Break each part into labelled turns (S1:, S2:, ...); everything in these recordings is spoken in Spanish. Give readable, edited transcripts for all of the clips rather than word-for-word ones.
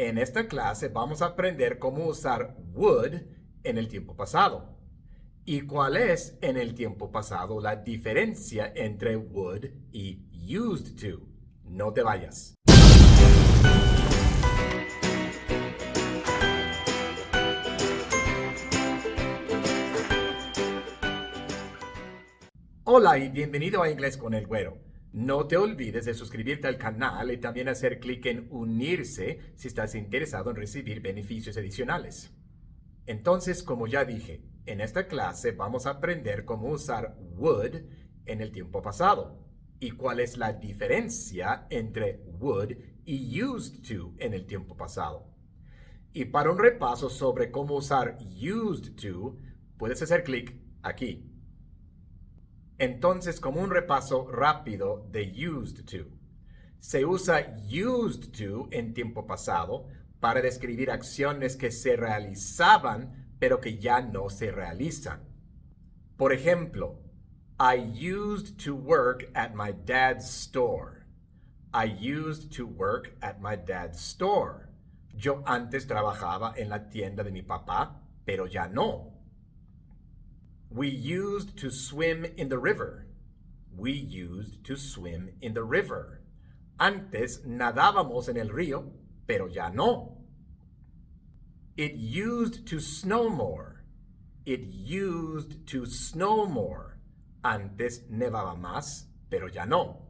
S1: En esta clase vamos a aprender cómo usar would en el tiempo pasado. ¿Y cuál es en el tiempo pasado la diferencia entre would y used to? No te vayas. Hola y bienvenido a Inglés con el Güero. No te olvides de suscribirte al canal y también hacer clic en unirse si estás interesado en recibir beneficios adicionales. Entonces, como ya dije, en esta clase vamos a aprender cómo usar would en el tiempo pasado y cuál es la diferencia entre would y used to en el tiempo pasado. Y para un repaso sobre cómo usar used to, puedes hacer clic aquí. Entonces, como un repaso rápido de used to. Se usa used to en tiempo pasado para describir acciones que se realizaban pero que ya no se realizan. Por ejemplo, I used to work at my dad's store. I used to work at my dad's store. Yo antes trabajaba en la tienda de mi papá, pero ya no. We used to swim in the river. We used to swim in the river. Antes nadábamos en el río, pero ya no. It used to snow more. It used to snow more. Antes nevaba más, pero ya no.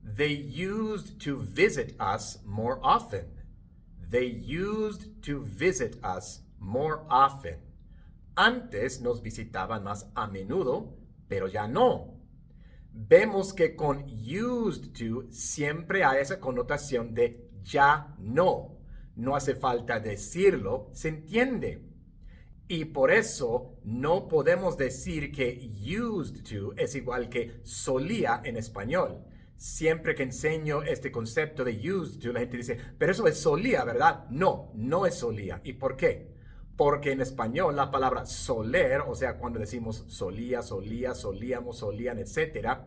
S1: They used to visit us more often. They used to visit us more often. Antes nos visitaban más a menudo, pero ya no. Vemos que con used to siempre hay esa connotación de ya no. No hace falta decirlo, se entiende. Y por eso no podemos decir que used to es igual que solía en español. Siempre que enseño este concepto de used to, la gente dice, pero eso es solía, ¿verdad? No, no es solía. ¿Y por qué? Porque en español la palabra soler, o sea, cuando decimos solía, solía, solíamos, solían, etc.,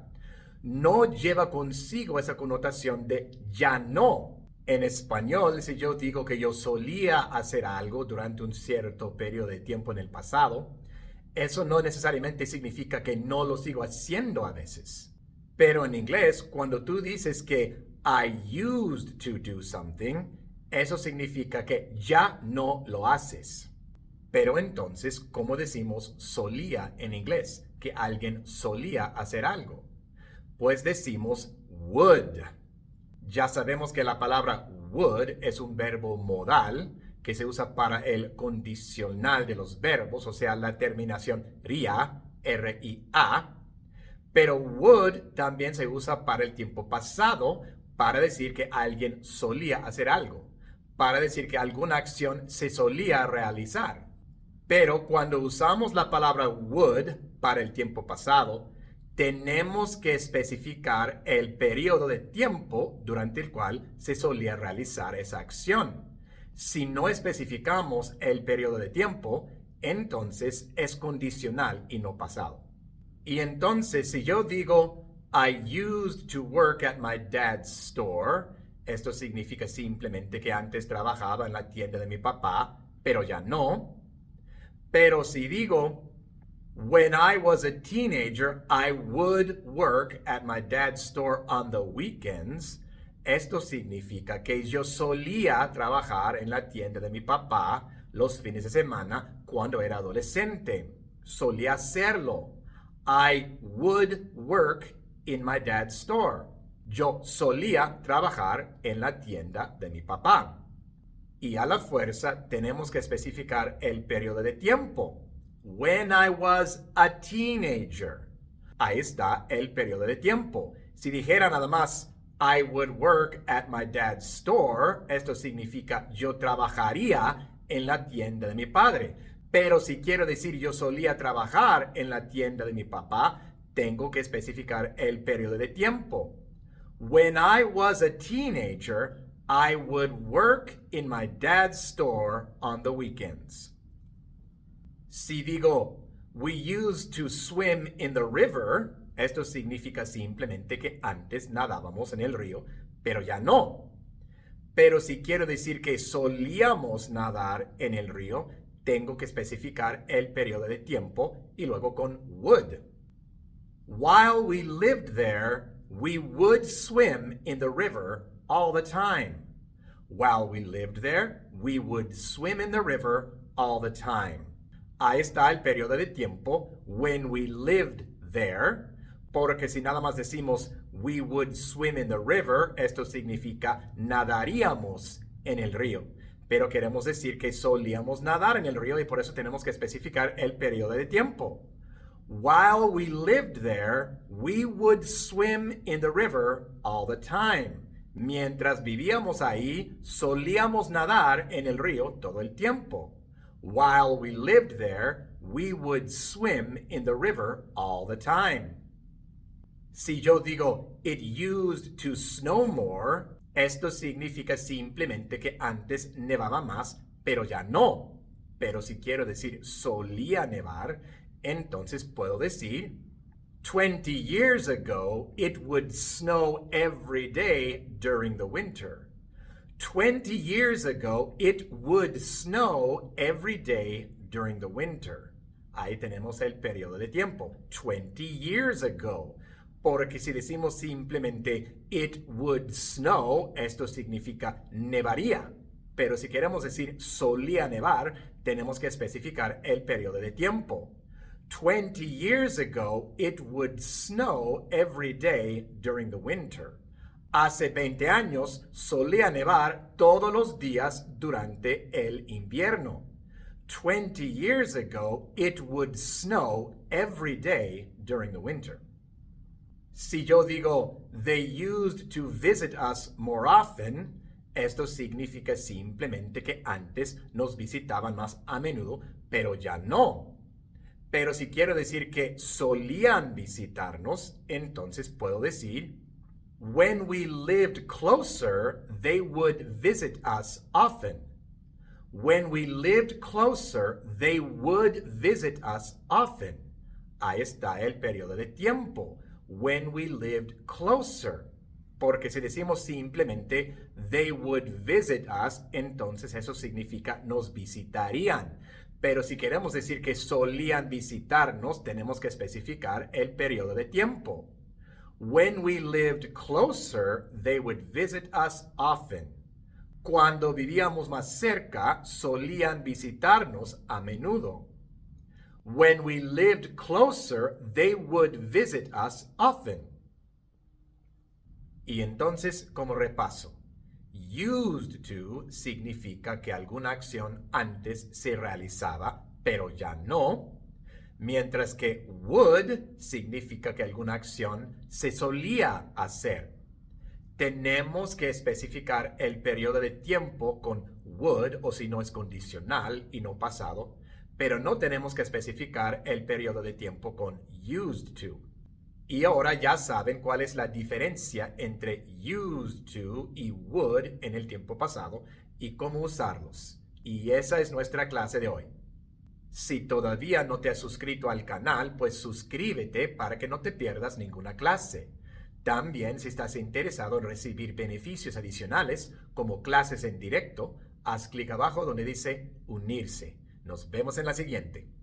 S1: no lleva consigo esa connotación de ya no. En español, si yo digo que yo solía hacer algo durante un cierto periodo de tiempo en el pasado, eso no necesariamente significa que no lo sigo haciendo a veces. Pero en inglés, cuando tú dices que I used to do something, eso significa que ya no lo haces. Pero entonces, ¿cómo decimos solía en inglés? Que alguien solía hacer algo. Pues decimos would. Ya sabemos que la palabra would es un verbo modal que se usa para el condicional de los verbos, o sea, la terminación ria, R-I-A. Pero would también se usa para el tiempo pasado para decir que alguien solía hacer algo, para decir que alguna acción se solía realizar. Pero cuando usamos la palabra would para el tiempo pasado, tenemos que especificar el periodo de tiempo durante el cual se solía realizar esa acción. Si no especificamos el periodo de tiempo, entonces es condicional y no pasado. Y entonces, si yo digo, I used to work at my dad's store, esto significa simplemente que antes trabajaba en la tienda de mi papá, pero ya no. Pero si digo, when I was a teenager, I would work at my dad's store on the weekends, esto significa que yo solía trabajar en la tienda de mi papá los fines de semana cuando era adolescente. Solía hacerlo. I would work in my dad's store. Yo solía trabajar en la tienda de mi papá. Y a la fuerza tenemos que especificar el periodo de tiempo. When I was a teenager. Ahí está el periodo de tiempo. Si dijera nada más, I would work at my dad's store, esto significa yo trabajaría en la tienda de mi padre. Pero si quiero decir yo solía trabajar en la tienda de mi papá, tengo que especificar el periodo de tiempo. When I was a teenager, I would work in my dad's store on the weekends. Si digo, we used to swim in the river, esto significa simplemente que antes nadábamos en el río, pero ya no. Pero si quiero decir que solíamos nadar en el río, tengo que especificar el periodo de tiempo y luego con would. While we lived there, we would swim in the river all the time. While we lived there, we would swim in the river all the time. Ahí está el periodo de tiempo, when we lived there, porque si nada más decimos we would swim in the river, esto significa nadaríamos en el río. Pero queremos decir que solíamos nadar en el río y por eso tenemos que especificar el periodo de tiempo. While we lived there, we would swim in the river all the time. Mientras vivíamos ahí, solíamos nadar en el río todo el tiempo. While we lived there, we would swim in the river all the time. Si yo digo, it used to snow more, esto significa simplemente que antes nevaba más, pero ya no. Pero si quiero decir solía nevar, entonces puedo decir 20 years ago, it would snow every day during the winter. 20 years ago, it would snow every day during the winter. Ahí tenemos el periodo de tiempo, 20 years ago. Porque si decimos simplemente it would snow, esto significa nevaría. Pero si queremos decir solía nevar, tenemos que especificar el periodo de tiempo. 20 years ago, it would snow every day during the winter. Hace 20 años solía nevar todos los días durante el invierno. 20 years ago, it would snow every day during the winter. Si yo digo, they used to visit us more often, esto significa simplemente que antes nos visitaban más a menudo, pero ya no. Pero si quiero decir que solían visitarnos, entonces puedo decir, when we lived closer, they would visit us often. When we lived closer, they would visit us often. Ahí está el periodo de tiempo. When we lived closer. Porque si decimos simplemente they would visit us, entonces eso significa nos visitarían. Pero si queremos decir que solían visitarnos, tenemos que especificar el periodo de tiempo. When we lived closer, they would visit us often. Cuando vivíamos más cerca, solían visitarnos a menudo. When we lived closer, they would visit us often. Y entonces, como repaso, used to significa que alguna acción antes se realizaba, pero ya no, mientras que would significa que alguna acción se solía hacer. Tenemos que especificar el periodo de tiempo con would, o si no es condicional y no pasado, pero no tenemos que especificar el periodo de tiempo con used to. Y ahora ya saben cuál es la diferencia entre used to y would en el tiempo pasado y cómo usarlos. Y esa es nuestra clase de hoy. Si todavía no te has suscrito al canal, pues suscríbete para que no te pierdas ninguna clase. También, si estás interesado en recibir beneficios adicionales, como clases en directo, haz clic abajo donde dice unirse. Nos vemos en la siguiente.